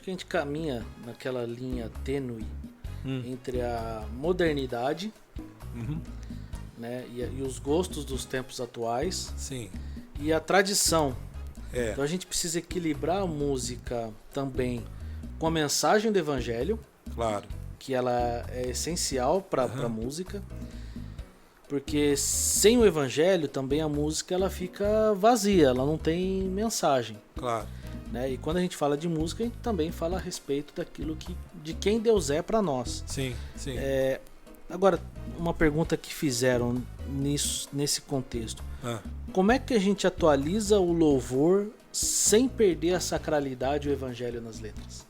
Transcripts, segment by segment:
acho que a gente caminha naquela linha tênue entre a modernidade, né, e os gostos dos tempos atuais. Sim. E a tradição. É. Então a gente precisa equilibrar a música também com a mensagem do evangelho, Claro. que ela é essencial para a música. Porque sem o evangelho também a música ela fica vazia, ela não tem mensagem. Claro. Né? E quando a gente fala de música, a gente também fala a respeito daquilo de quem Deus é para nós. Sim, sim. Agora, uma pergunta que fizeram nesse contexto. Como é que a gente atualiza o louvor sem perder a sacralidade e o evangelho nas letras?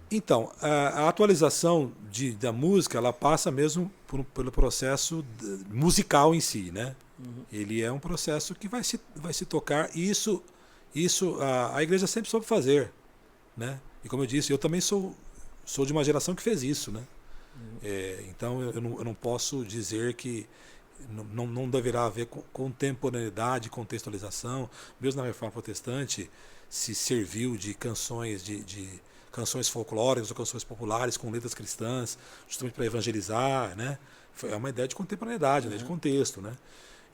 Então, a atualização da música, ela passa mesmo pelo processo musical em si, né? Ele é um processo que vai se tocar, e isso a igreja sempre soube fazer, né? E como eu disse, eu também sou de uma geração que fez isso, né? Então eu não posso dizer que não deverá haver contemporaneidade, contextualização. Mesmo na Reforma Protestante se serviu de canções de canções folclóricas ou canções populares com letras cristãs, justamente para evangelizar, né? É uma ideia de contemporaneidade, né? De contexto, né?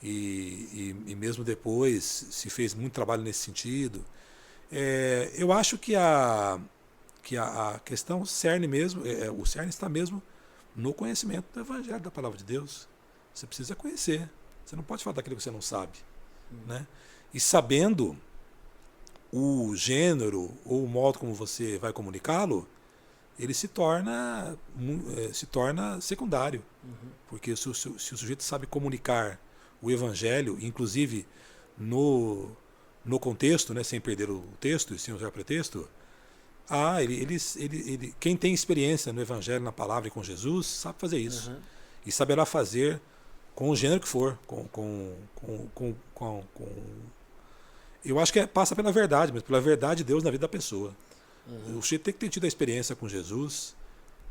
E mesmo depois se fez muito trabalho nesse sentido. Eu acho que a questão cerne mesmo, o cerne está mesmo no conhecimento do Evangelho, da Palavra de Deus. Você precisa conhecer. Você não pode falar daquilo que você não sabe, né? E sabendo o gênero ou o modo como você vai comunicá-lo, ele se torna secundário. Porque se o sujeito sabe comunicar o Evangelho, inclusive no contexto, né, sem perder o texto e sem usar pretexto, quem tem experiência no Evangelho, na palavra e com Jesus, sabe fazer isso. E saberá fazer com o gênero que for, eu acho que passa pela verdade, mas pela verdade de Deus na vida da pessoa. O sujeito tem que ter tido a experiência com Jesus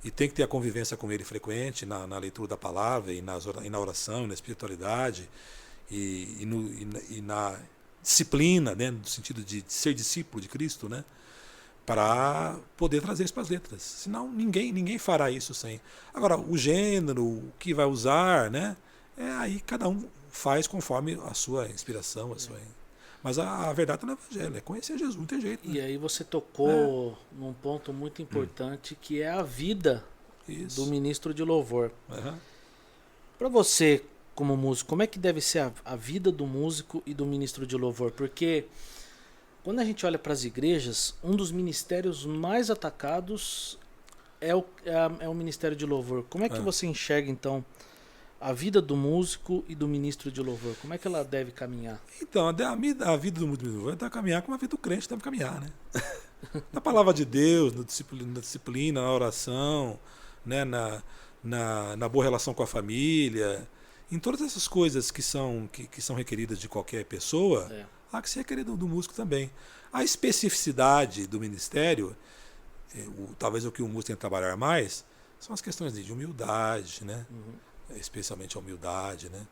e tem que ter a convivência com ele frequente na leitura da palavra e na oração, na espiritualidade e na disciplina, né, no sentido de ser discípulo de Cristo, né, para poder trazer isso para as letras. Senão ninguém fará isso sem. Agora, o gênero, o que vai usar, né, aí cada um faz conforme a sua inspiração, a sua... Mas a verdade está no Evangelho, é conhecer Jesus, não tem jeito. Né? E aí você tocou num ponto muito importante, que é a vida do ministro de louvor. Para você, como músico, como é que deve ser a vida do músico e do ministro de louvor? Porque quando a gente olha para as igrejas, um dos ministérios mais atacados é o ministério de louvor. Como é que você enxerga, então, a vida do músico e do ministro de louvor? Como é que ela deve caminhar? Então, a vida do músico de louvor deve caminhar como a vida do crente deve caminhar, né? Na palavra de Deus, na disciplina, na oração, né? na boa relação com a família, em todas essas coisas que são requeridas de qualquer pessoa, há que ser requerido do músico também. A especificidade do ministério, talvez o que o músico tem que trabalhar mais, são as questões de humildade, né? Especialmente a humildade, né?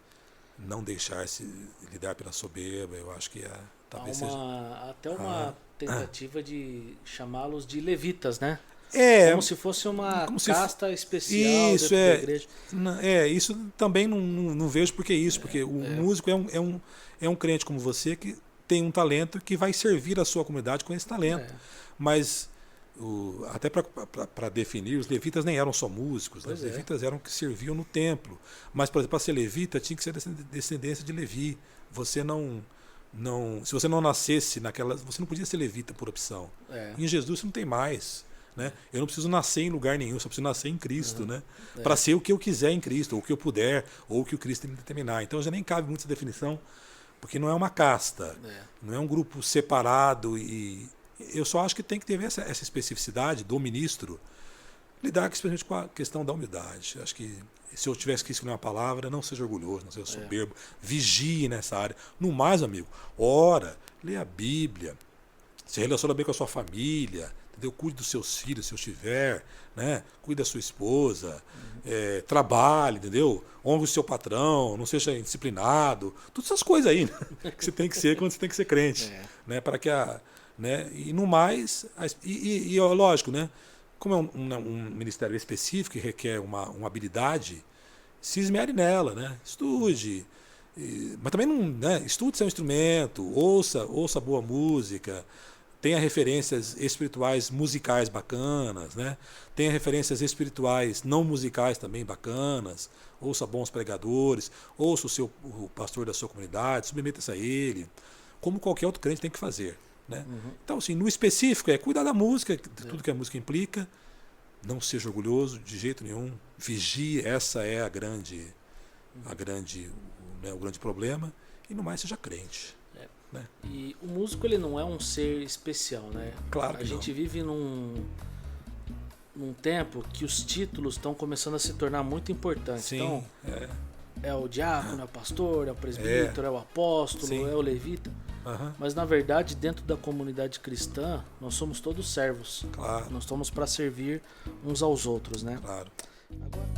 Não deixar-se lidar pela soberba, eu acho que talvez seja... Até uma tentativa de chamá-los de levitas, né? Como se fosse uma casta especial dentro da igreja. Isso também não vejo porque isso, porque o músico é um crente como você que tem um talento que vai servir a sua comunidade com esse talento. Mas... até para definir, os levitas nem eram só músicos, né? Os levitas eram que serviam no templo. Mas, por exemplo, para ser levita, tinha que ser descendência de Levi. Você se você não nascesse naquela... Você não podia ser levita por opção. Em Jesus você não tem mais. Né? Eu não preciso nascer em lugar nenhum, só preciso nascer em Cristo. Né? Para ser o que eu quiser em Cristo, ou o que eu puder, ou o que o Cristo tem que determinar. Então já nem cabe muito essa definição, porque não é uma casta, não é um grupo separado e... Eu só acho que tem que ter essa especificidade do ministro lidar especialmente com a questão da humildade. Acho que se eu tivesse que escolher uma palavra, não seja orgulhoso, não seja soberbo, vigie nessa área. No mais, amigo, ora, leia a Bíblia, se relaciona bem com a sua família, entendeu? Cuide dos seus filhos, se eu tiver, né? Cuide da sua esposa, trabalhe, entendeu? Honre o seu patrão, não seja indisciplinado, todas essas coisas aí, né? Que você tem que ser quando você tem que ser crente, né? Para que né? E no mais, lógico, né? Como é um ministério específico que requer uma habilidade, se esmere nela, né? Estude, mas também não, né? Estude seu instrumento, ouça boa música, tenha referências espirituais musicais bacanas, né? Tenha referências espirituais não musicais também bacanas, ouça bons pregadores, ouça o pastor da sua comunidade, submeta-se a ele, como qualquer outro crente tem que fazer, né? Então, assim, no específico cuidar da música, de tudo que a música implica, não seja orgulhoso de jeito nenhum, vigie, essa é o grande problema, e no mais seja crente. Né? E o músico, ele não é um ser especial, né? Claro que a gente vive num tempo que os títulos estão começando a se tornar muito importantes. Sim, então, é o diácono, é o pastor, é o presbítero, é o apóstolo, sim, é o levita. Mas na verdade, dentro da comunidade cristã, nós somos todos servos. Claro. Nós estamos para servir uns aos outros, né? Claro. Agora,